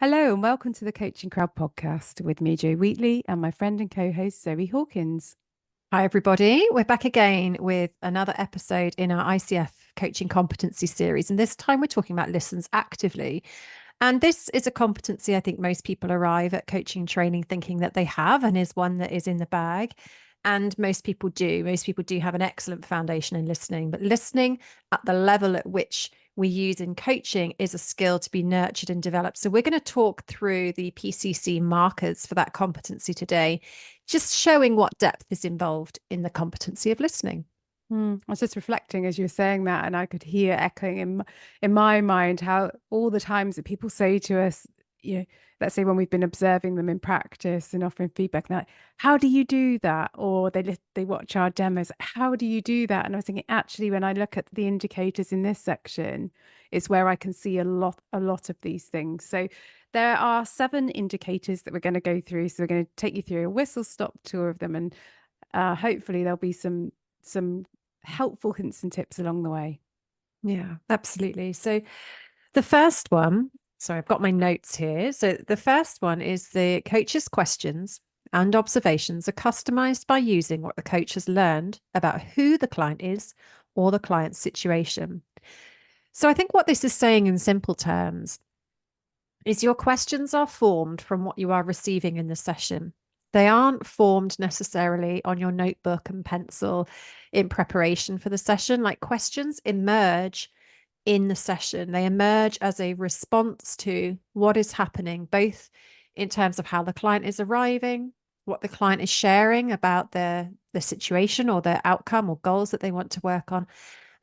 Hello and welcome to the Coaching Crowd podcast with me, Jo Wheatley, and my friend and co-host Zoe Hawkins. Hi, everybody. We're back again with another episode in our ICF coaching competency series. And this time we're talking about listens actively. And this is a competency I think most people arrive at coaching training thinking that they have and is one that is in the bag. And most people do. Most people do have an excellent foundation in listening, but listening at the level at which we use in coaching is a skill to be nurtured and developed. So we're going to talk through the PCC markers for that competency today, just showing what depth is involved in the competency of listening. I was just reflecting as you were saying that, and I could hear echoing in my mind how all the times that people say to us, let's say when we've been observing them in practice and offering feedback, like, how do you do that? Or they watch our demos, how do you do that? And I was thinking, actually, when I look at the indicators in this section, it's where I can see a lot of these things. So there are 7 indicators that we're going to go through. So we're going to take you through a whistle-stop tour of them, and hopefully there'll be some helpful hints and tips along the way. Yeah, absolutely. So the first one, so I've got my notes here. So the first one is the coach's questions and observations are customized by using what the coach has learned about who the client is or the client's situation. So I think what this is saying in simple terms is your questions are formed from what you are receiving in the session. They aren't formed necessarily on your notebook and pencil in preparation for the session. Like, questions emerge in the session. They emerge as a response to what is happening, both in terms of how the client is arriving, what the client is sharing about the situation or their outcome or goals that they want to work on,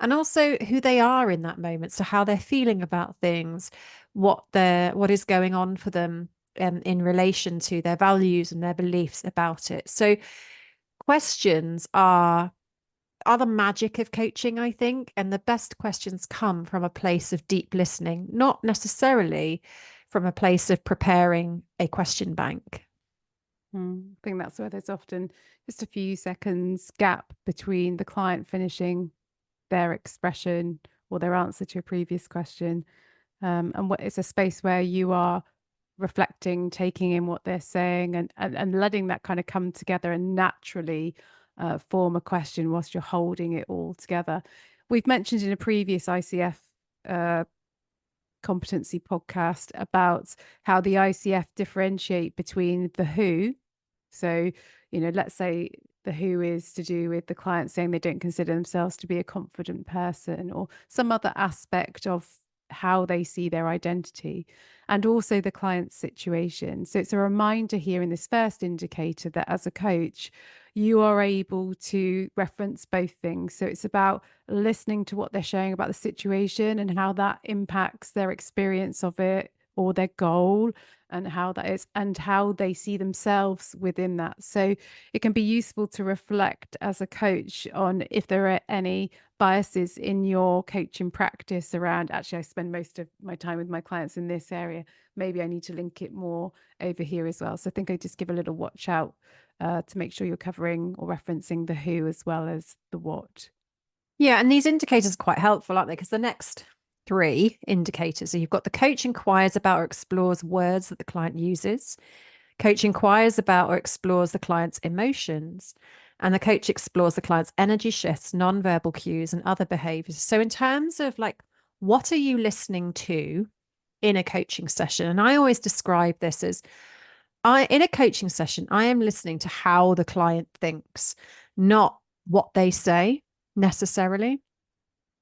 and also who they are in that moment. So how they're feeling about things, what is going on for them in relation to their values and their beliefs about it. So questions are the magic of coaching, I think, and the best questions come from a place of deep listening, not necessarily from a place of preparing a question bank. I think that's where there's often just a few seconds gap between the client finishing their expression or their answer to a previous question, and what it's a space where you are reflecting, taking in what they're saying, and letting that kind of come together and naturally form a question whilst you're holding it all together. We've mentioned in a previous ICF competency podcast about how the ICF differentiate between the who. So, let's say the who is to do with the client saying they don't consider themselves to be a confident person, or some other aspect of how they see their identity, and also the client's situation. So it's a reminder here in this first indicator that as a coach, you are able to reference both things. So it's about listening to what they're sharing about the situation and how that impacts their experience of it or their goal, and how that is and how they see themselves within that. So it can be useful to reflect as a coach on if there are any biases in your coaching practice around, actually, I spend most of my time with my clients in this area. Maybe I need to link it more over here as well. So I think I just give a little watch out to make sure you're covering or referencing the who as well as the what. Yeah, and these indicators are quite helpful, aren't they? Because the next 3 indicators, so you've got the coach inquires about or explores words that the client uses, coach inquires about or explores the client's emotions, and the coach explores the client's energy shifts, nonverbal cues, and other behaviors. So in terms of like, what are you listening to in a coaching session? And I always describe this as in a coaching session, I am listening to how the client thinks, not what they say necessarily.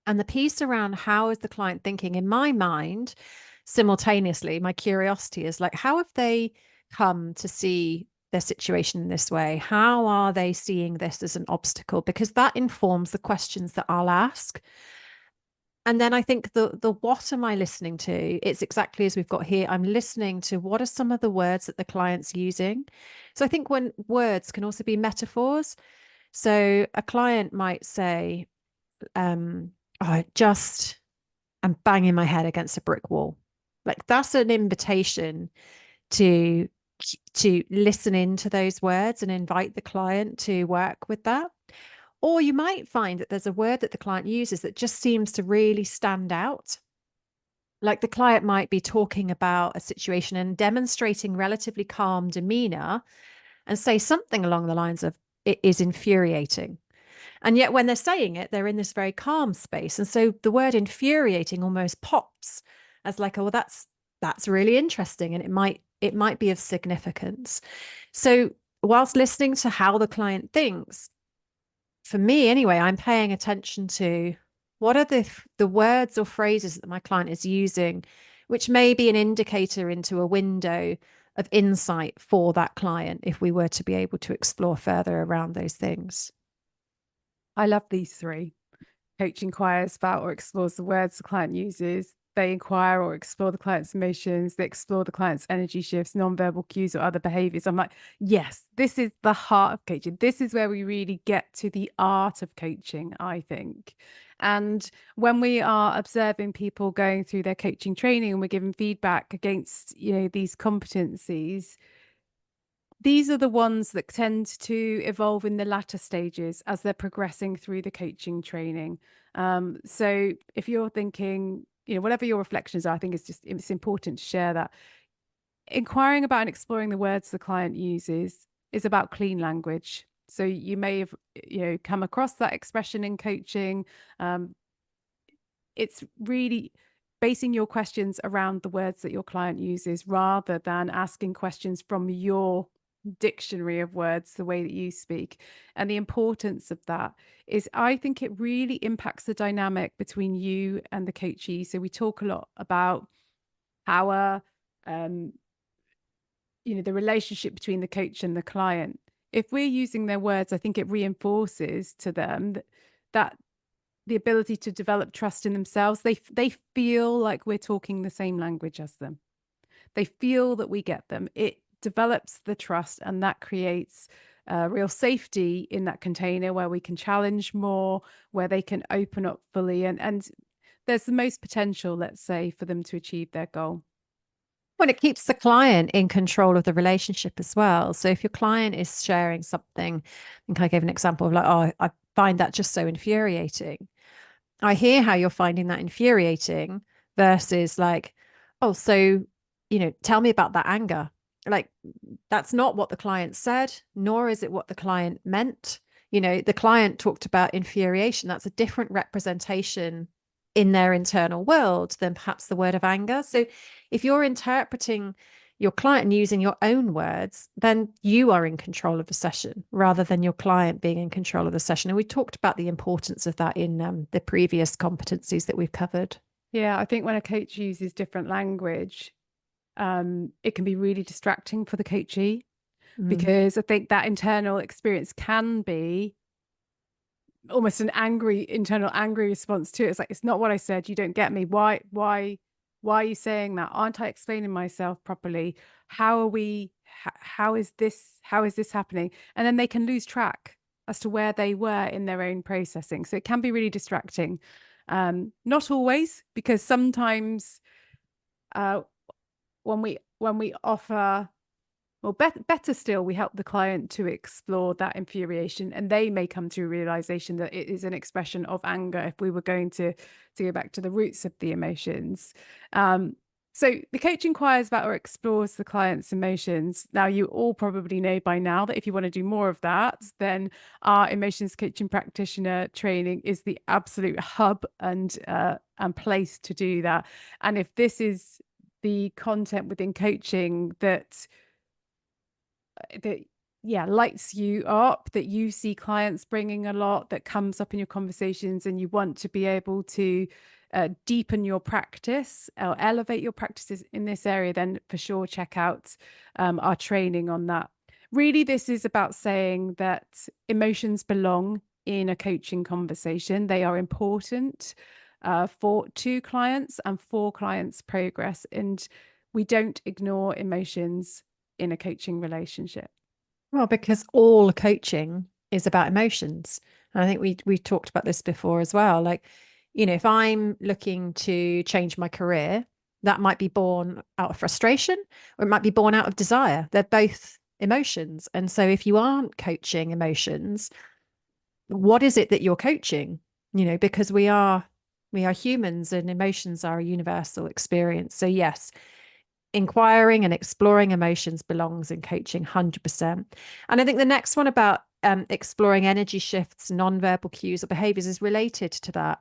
And the piece around how is the client thinking in my mind, simultaneously, my curiosity is like, how have they come to see their situation in this way? How are they seeing this as an obstacle? Because that informs the questions that I'll ask. And then I think the what am I listening to? It's exactly as we've got here. I'm listening to what are some of the words that the client's using. So I think when words can also be metaphors. So a client might say, I just am banging my head against a brick wall. Like, that's an invitation to listen into those words and invite the client to work with that. Or you might find that there's a word that the client uses that just seems to really stand out. Like the client might be talking about a situation and demonstrating relatively calm demeanor and say something along the lines of, it is infuriating. And yet when they're saying it, they're in this very calm space. And so the word infuriating almost pops as like, oh, well, that's really interesting. And it might be of significance. So whilst listening to how the client thinks, for me anyway, I'm paying attention to what are the words or phrases that my client is using, which may be an indicator into a window of insight for that client if we were to be able to explore further around those things. I love these three. Coach inquires about or explores the words the client uses. They inquire or explore the client's emotions. They explore the client's energy shifts, nonverbal cues, or other behaviors. I'm like, yes, this is the heart of coaching. This is where we really get to the art of coaching, I think. And when we are observing people going through their coaching training and we're giving feedback against, these competencies, these are the ones that tend to evolve in the latter stages as they're progressing through the coaching training. So if you're thinking, whatever your reflections are, I think it's important to share that. Inquiring about and exploring the words the client uses is about clean language. So you may have, come across that expression in coaching. It's really basing your questions around the words that your client uses rather than asking questions from your dictionary of words, the way that you speak. And the importance of that is, I think it really impacts the dynamic between you and the coachee. So we talk a lot about our, the relationship between the coach and the client. If we're using their words, I think it reinforces to them that the ability to develop trust in themselves. They feel like we're talking the same language as them. They feel that we get them. It develops the trust, and that creates real safety in that container where we can challenge more, where they can open up fully, and there's the most potential, let's say, for them to achieve their goal. Well, it keeps the client in control of the relationship as well. So if your client is sharing something, I think I gave an example of like, oh, I find that just so infuriating. I hear how you're finding that infuriating versus like, oh, so, tell me about that anger. Like, that's not what the client said, nor is it what the client meant. The client talked about infuriation. That's a different representation in their internal world than perhaps the word of anger. So if you're interpreting your client and using your own words, then you are in control of the session rather than your client being in control of the session. And we talked about the importance of that in the previous competencies that we've covered. Yeah, I think when a coach uses different language, it can be really distracting for the coachee, Mm. because I think that internal experience can be almost an internal angry response to it. It's like, it's not what I said. You don't get me. Why are you saying that? Aren't I explaining myself properly? How is this happening? And then they can lose track as to where they were in their own processing. So it can be really distracting. Not always, because sometimes uh, when we offer, well, better still, we help the client to explore that infuriation, and they may come to a realization that it is an expression of anger if we were going to go back to the roots of the emotions. So the coach inquires about or explores the client's emotions. Now, you all probably know by now that if you want to do more of that, then our emotions coaching practitioner training is the absolute hub and place to do that. And if this is the content within coaching that lights you up, that you see clients bringing a lot, that comes up in your conversations, and you want to be able to deepen your practice or elevate your practices in this area, then for sure check out our training on that. Really, this is about saying that emotions belong in a coaching conversation. They are important for two clients and for clients' progress, and we don't ignore emotions in a coaching relationship. Well, because all coaching is about emotions. And I think we talked about this before as well. Like, if I'm looking to change my career, that might be born out of frustration or it might be born out of desire. They're both emotions. And so if you aren't coaching emotions, what is it that you're coaching? Because we are We are humans and emotions are a universal experience. So yes, inquiring and exploring emotions belongs in coaching 100%. And I think the next one about exploring energy shifts, nonverbal cues or behaviors is related to that.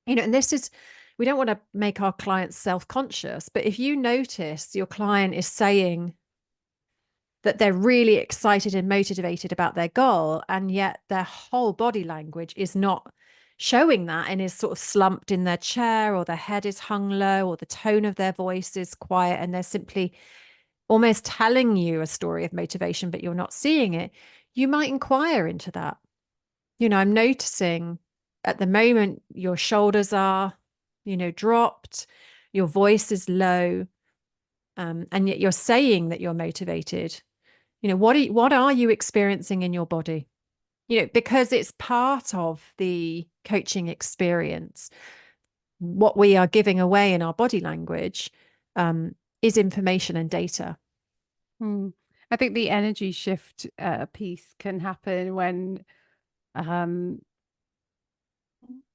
And this is, we don't want to make our clients self-conscious, but if you notice your client is saying that they're really excited and motivated about their goal, and yet their whole body language is not showing that and is sort of slumped in their chair, or their head is hung low, or the tone of their voice is quiet, and they're simply almost telling you a story of motivation, but you're not seeing it, you might inquire into that. I'm noticing at the moment your shoulders are, dropped, your voice is low, and yet you're saying that you're motivated. What are you experiencing in your body? Because it's part of the coaching experience. What we are giving away in our body language is information and data. Hmm. I think the energy shift piece can happen when um,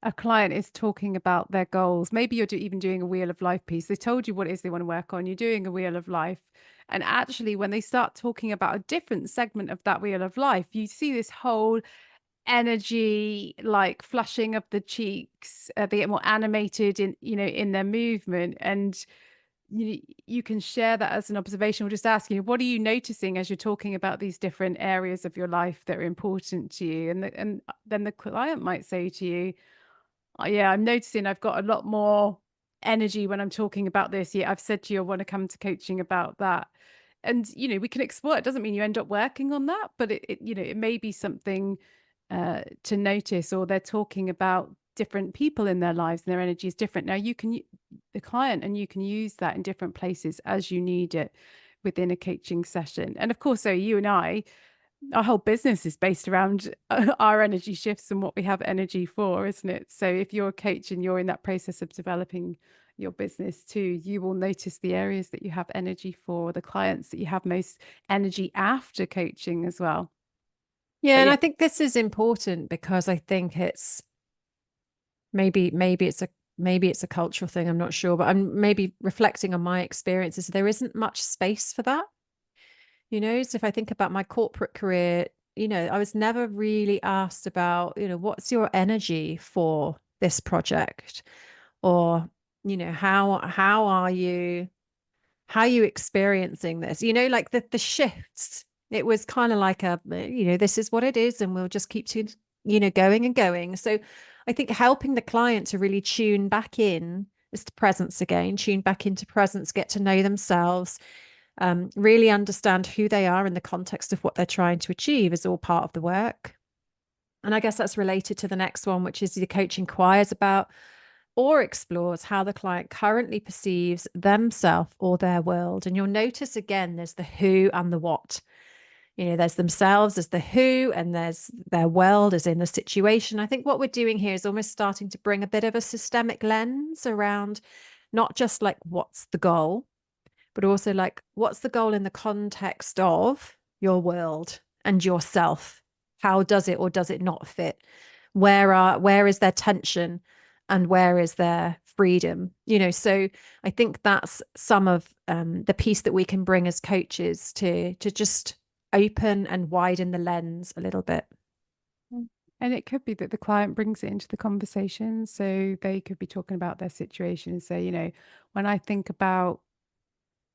a client is talking about their goals. Maybe you're even doing a wheel of life piece. They told you what it is they want to work on. You're doing a wheel of life. And actually, when they start talking about a different segment of that wheel of life, you see this whole energy, like flushing of the cheeks. They get more animated in their movement. And you can share that as an observation, or just ask, what are you noticing as you're talking about these different areas of your life that are important to you? And then the client might say to you, oh, yeah, I'm noticing I've got a lot more energy when I'm talking about this. Yeah, I've said to you, I want to come to coaching about that. And, we can explore. It doesn't mean you end up working on that, but it may be something to notice, or they're talking about different people in their lives and their energy is different. Now the client, and you can use that in different places as you need it within a coaching session. And of course, so you and I, our whole business is based around our energy shifts and what we have energy for, isn't it? So if you're a coach and you're in that process of developing your business too, you will notice the areas that you have energy for, the clients that you have most energy after coaching as well. Yeah, But and yeah. I think this is important because I think it's maybe it's a cultural thing, I'm not sure, but I'm maybe reflecting on my experiences. There isn't much space for that. So if I think about my corporate career, I was never really asked about, what's your energy for this project? Or, how are you experiencing this? Like the shifts. It was kind of like this is what it is, and we'll just keep going and going. So I think helping the client to really tune back in is to presence again, tune back into presence, get to know themselves, really understand who they are in the context of what they're trying to achieve is all part of the work. And I guess that's related to the next one, which is the coach inquires about or explores how the client currently perceives themselves or their world. And you'll notice again, there's the who and the what. There's themselves as the who, and there's their world as in the situation. I think what we're doing here is almost starting to bring a bit of a systemic lens around not just like what's the goal, but also like what's the goal in the context of your world and yourself. How does it or does it not fit? Where is there tension and where is there freedom? So I think that's some of the piece that we can bring as coaches to just open and widen the lens a little bit. And it could be that the client brings it into the conversation. So they could be talking about their situation and say, when I think about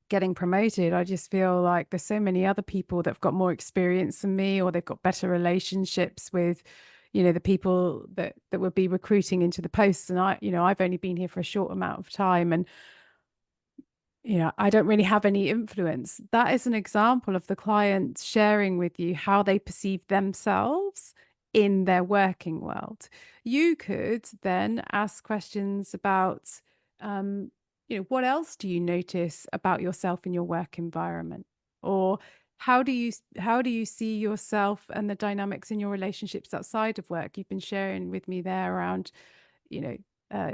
getting promoted, I just feel like there's so many other people that have got more experience than me, or they've got better relationships with, the people that would be recruiting into the posts. And I've only been here for a short amount of time, and I don't really have any influence. That is an example of the client sharing with you how they perceive themselves in their working world. You could then ask questions about, what else do you notice about yourself in your work environment? Or how do you see yourself and the dynamics in your relationships outside of work? You've been sharing with me there around, you know,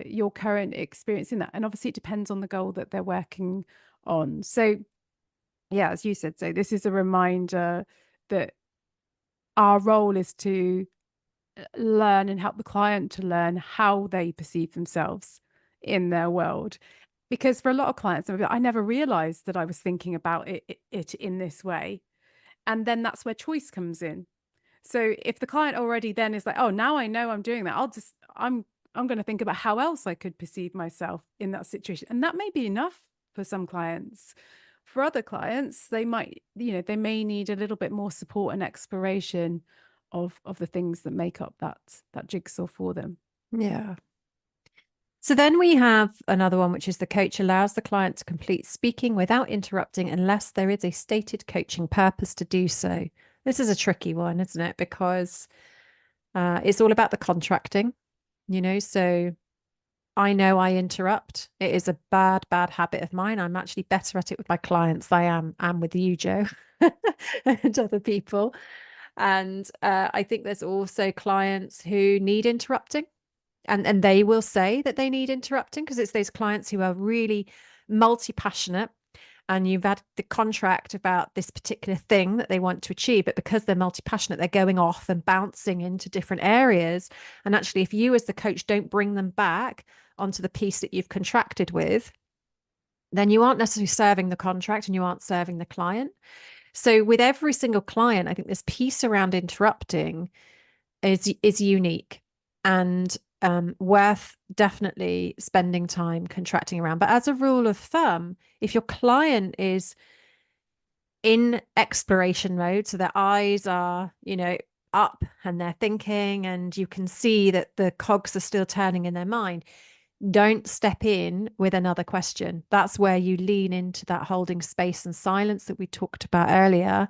your current experience in that. And obviously it depends on the goal that they're working on. So yeah, as you said, so this is a reminder that our role is to learn and help the client to learn how they perceive themselves in their world. Because for a lot of clients, I never realized that I was thinking about it in this way. And then that's where choice comes in. So if the client already then is like, oh, now I know I'm doing that, I'm going to think about how else I could perceive myself in that situation. And that may be enough for some clients. For other clients, they might, they may need a little bit more support and exploration of the things that make up that jigsaw for them. Yeah. So then we have another one, which is the coach allows the client to complete speaking without interrupting unless there is a stated coaching purpose to do so. This is a tricky one, isn't it? Because it's all about the contracting, so I know I interrupt. It is a bad, bad habit of mine. I'm actually better at it with my clients than I am with you, Joe, and other people. And I think there's also clients who need interrupting, and they will say that they need interrupting because it's those clients who are really multi-passionate, and you've had the contract about this particular thing that they want to achieve, but because they're multi-passionate, they're going off and bouncing into different areas. And actually, if you as the coach don't bring them back onto the piece that you've contracted with, then you aren't necessarily serving the contract and you aren't serving the client. So with every single client, I think this piece around interrupting is unique and worth definitely spending time contracting around. But as a rule of thumb, if your client is in exploration mode, so their eyes are, up and they're thinking, and you can see that the cogs are still turning in their mind, don't step in with another question. That's where you lean into that holding space and silence that we talked about earlier,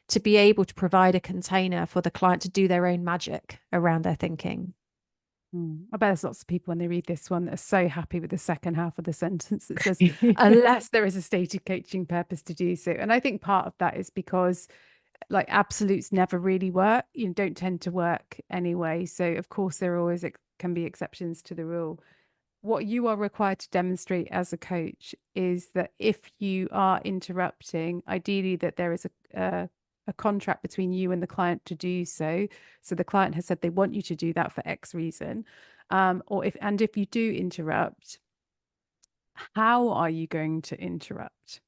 to be able to provide a container for the client to do their own magic around their thinking. I bet there's lots of people when they read this one that are so happy with the second half of the sentence that says, unless there is a stated coaching purpose to do so. And I think part of that is because like absolutes never really work, don't tend to work anyway. So of course there always can be exceptions to the rule. What you are required to demonstrate as a coach is that if you are interrupting, ideally that there is a contract between you and the client to do so. So the client has said they want you to do that for X reason. If you do interrupt, how are you going to interrupt?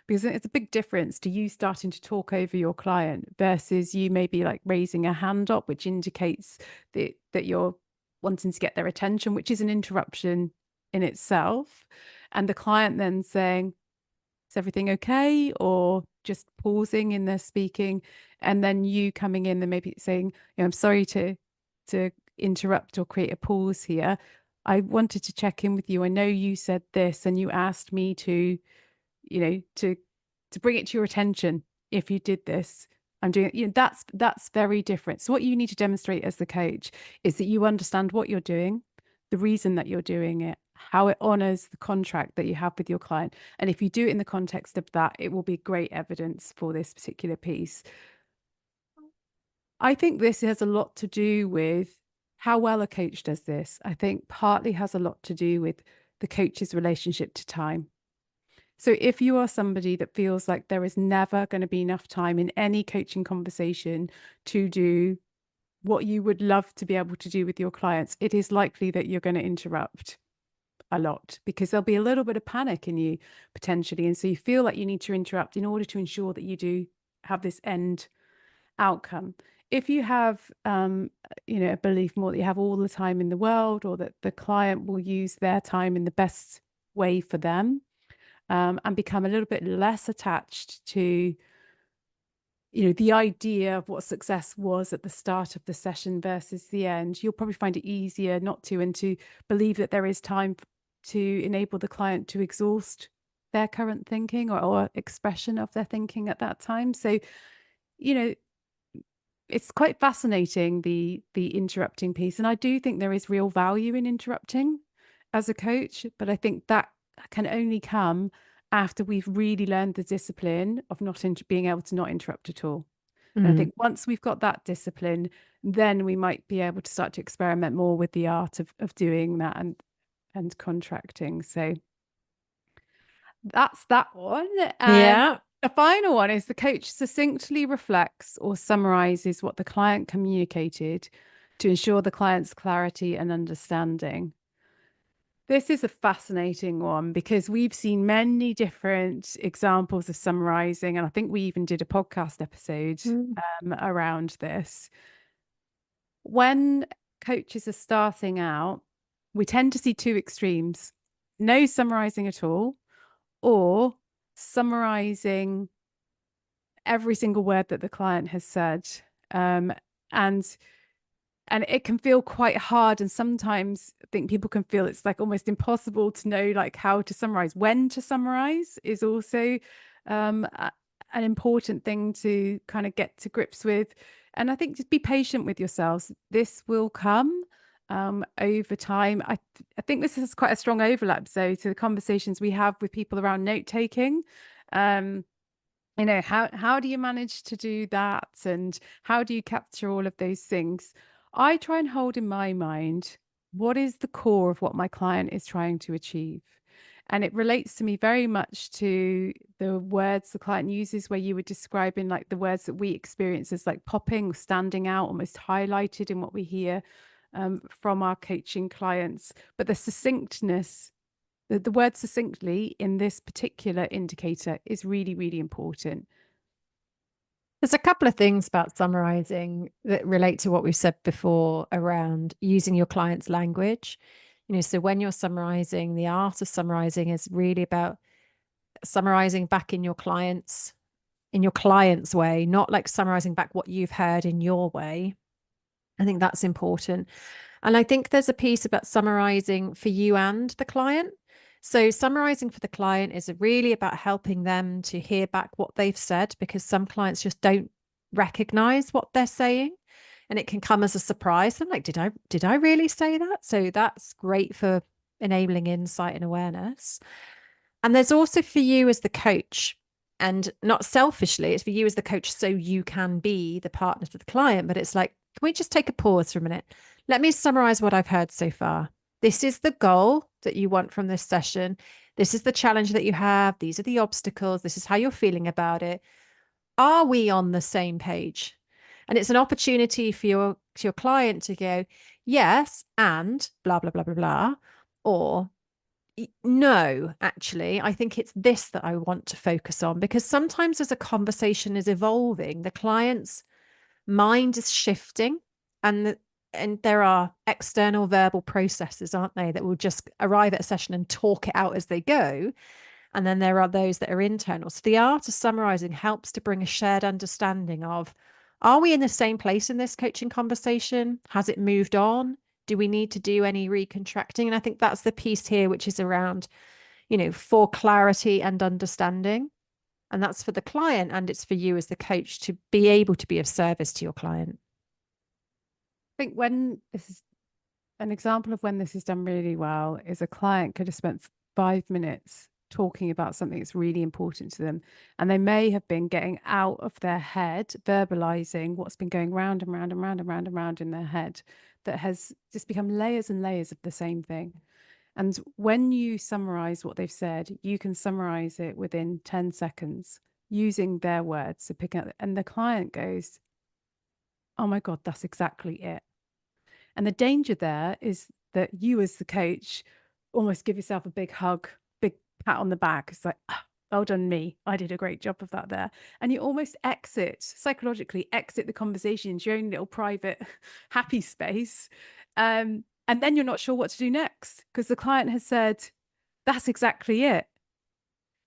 Because it's a big difference to you starting to talk over your client versus you maybe like raising a hand up, which indicates that you're wanting to get their attention, which is an interruption in itself. And the client then saying, is everything okay? Or just pausing in their speaking. And then you coming in and maybe saying, I'm sorry to interrupt or create a pause here. I wanted to check in with you. I know you said this and you asked me to, to bring it to your attention if you did this. I'm doing, that's very different. So what you need to demonstrate as the coach is that you understand what you're doing, the reason that you're doing it, how it honors the contract that you have with your client. And if you do it in the context of that, it will be great evidence for this particular piece. I think this has a lot to do with how well a coach does this. I think partly has a lot to do with the coach's relationship to time. So if you are somebody that feels like there is never going to be enough time in any coaching conversation to do what you would love to be able to do with your clients, it is likely that you're going to interrupt a lot because there'll be a little bit of panic in you potentially. And so you feel like you need to interrupt in order to ensure that you do have this end outcome. If you have, a belief more that you have all the time in the world, or that the client will use their time in the best way for them, and become a little bit less attached to, the idea of what success was at the start of the session versus the end, you'll probably find it easier not to, and to believe that there is time to enable the client to exhaust their current thinking or expression of their thinking at that time. So, you know, it's quite fascinating, the interrupting piece. And I do think there is real value in interrupting as a coach, but I think that can only come after we've really learned the discipline of not being able to not interrupt at all. And I Mm. think once we've got that discipline, then we might be able to start to experiment more with the art of doing that and contracting. So that's that one. And Yeah. the final one is the coach succinctly reflects or summarizes what the client communicated to ensure the client's clarity and understanding. This is a fascinating one because we've seen many different examples of summarizing, and I think we even did a podcast episode Mm. around this. When coaches are starting out, we tend to see two extremes: no summarizing at all, or summarizing every single word that the client has said. Um, and and it can feel quite hard, and sometimes I think people can feel it's like almost impossible to know like how to summarize. When to summarize is also an important thing to kind of get to grips with. And I think just be patient with yourselves. This will come over time. I think this is quite a strong overlap, so to the conversations we have with people around note taking. um how do you manage to do that, and how do you capture all of those things? I try and hold in my mind what is the core of what my client is trying to achieve, and it relates to me very much to the words the client uses, where you were describing like the words that we experience as like popping or standing out, almost highlighted in what we hear from our coaching clients. But the succinctness, the word succinctly in this particular indicator is really, really important. There's a couple of things about summarizing that relate to what we've said before around using your client's language. So when you're summarizing, the art of summarizing is really about summarizing back in your client's way, not like summarizing back what you've heard in your way. I think that's important. And I think there's a piece about summarizing for you and the client. So summarizing for the client is really about helping them to hear back what they've said, because some clients just don't recognize what they're saying. And it can come as a surprise. I'm like, did I really say that? So that's great for enabling insight and awareness. And there's also for you as the coach, and not selfishly, it's for you as the coach so you can be the partner to the client. But it's like, can we just take a pause for a minute? Let me summarize what I've heard so far. This is the goal that you want from this session. This is the challenge that you have. These are the obstacles. This is how you're feeling about it. Are we on the same page? And it's an opportunity for your client to go, yes, and blah, blah, blah, blah, blah. Or no, actually, I think it's this that I want to focus on, because sometimes as a conversation is evolving, the client's mind is shifting, and there are external verbal processes, aren't they, that will just arrive at a session and talk it out as they go. And then there are those that are internal. So the art of summarizing helps to bring a shared understanding of, are we in the same place in this coaching conversation? Has it moved on? Do we need to do any recontracting? And I think that's the piece here, which is around, for clarity and understanding. And that's for the client, and it's for you as the coach to be able to be of service to your client. I think when this is an example of when this is done really well is a client could have spent 5 minutes talking about something that's really important to them, and they may have been getting out of their head, verbalizing what's been going round and round and round and round and round in their head, that has just become layers and layers of the same thing. And when you summarize what they've said, you can summarize it within 10 seconds using their words. So pick up, and the client goes, oh my God, that's exactly it. And the danger there is that you, as the coach, almost give yourself a big hug, big pat on the back. It's like, oh, well done, me. I did a great job of that there. And you almost psychologically exit the conversation into your own little private, happy space. And then you're not sure what to do next, because the client has said, that's exactly it.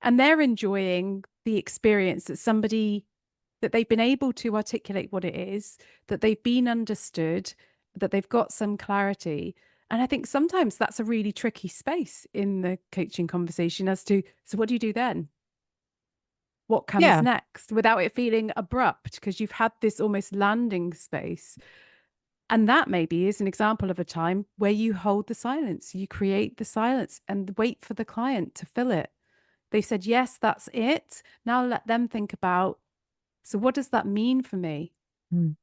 And they're enjoying the experience that they've been able to articulate what it is, that they've been understood, that they've got some clarity. And I think sometimes that's a really tricky space in the coaching conversation as to, so what do you do then? What comes Yeah. next, without it feeling abrupt, because you've had this almost landing space. And that maybe is an example of a time where you hold the silence, you create the silence and wait for the client to fill it. They said, yes, that's it. Now let them think about, so what does that mean for me? Mm.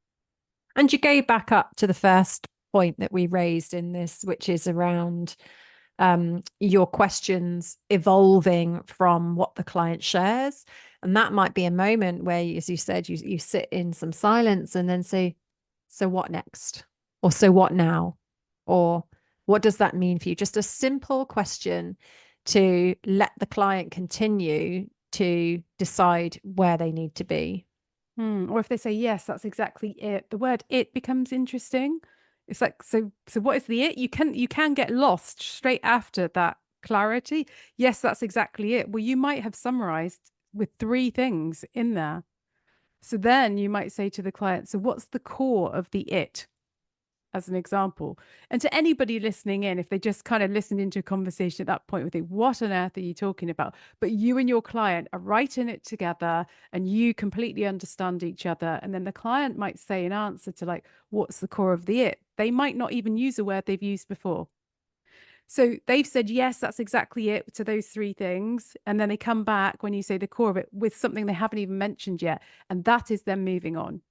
And you go back up to the first point that we raised in this, which is around your questions evolving from what the client shares. And that might be a moment where, as you said, you sit in some silence and then say, so what next? Or so what now? Or what does that mean for you? Just a simple question to let the client continue to decide where they need to be. Or if they say, yes, that's exactly it, the word it becomes interesting. It's like, so what is the it? You can get lost straight after that clarity. Yes, that's exactly it. Well, you might have summarized with three things in there. So then you might say to the client, so what's the core of the it? As an example. And to anybody listening in, if they just kind of listened into a conversation at that point, would think, what on earth are you talking about? But you and your client are writing it together and you completely understand each other. And then the client might say an answer to like, what's the core of the it? They might not even use a word they've used before. So they've said, yes, that's exactly it to those three things. And then they come back when you say the core of it with something they haven't even mentioned yet. And that is them moving on.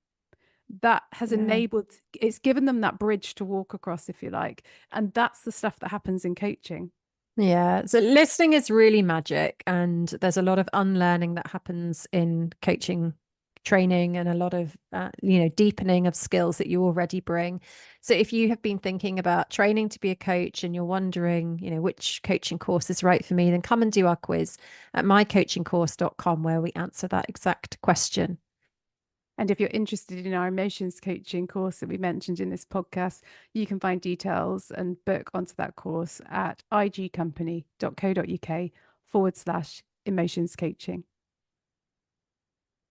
That has Yeah. enabled, it's given them that bridge to walk across, if you like. And that's the stuff that happens in coaching. Yeah. So listening is really magic. And there's a lot of unlearning that happens in coaching training and a lot of, deepening of skills that you already bring. So if you have been thinking about training to be a coach and you're wondering, which coaching course is right for me, then come and do our quiz at mycoachingcourse.com where we answer that exact question. And if you're interested in our emotions coaching course that we mentioned in this podcast, you can find details and book onto that course at igcompany.co.uk/emotions coaching.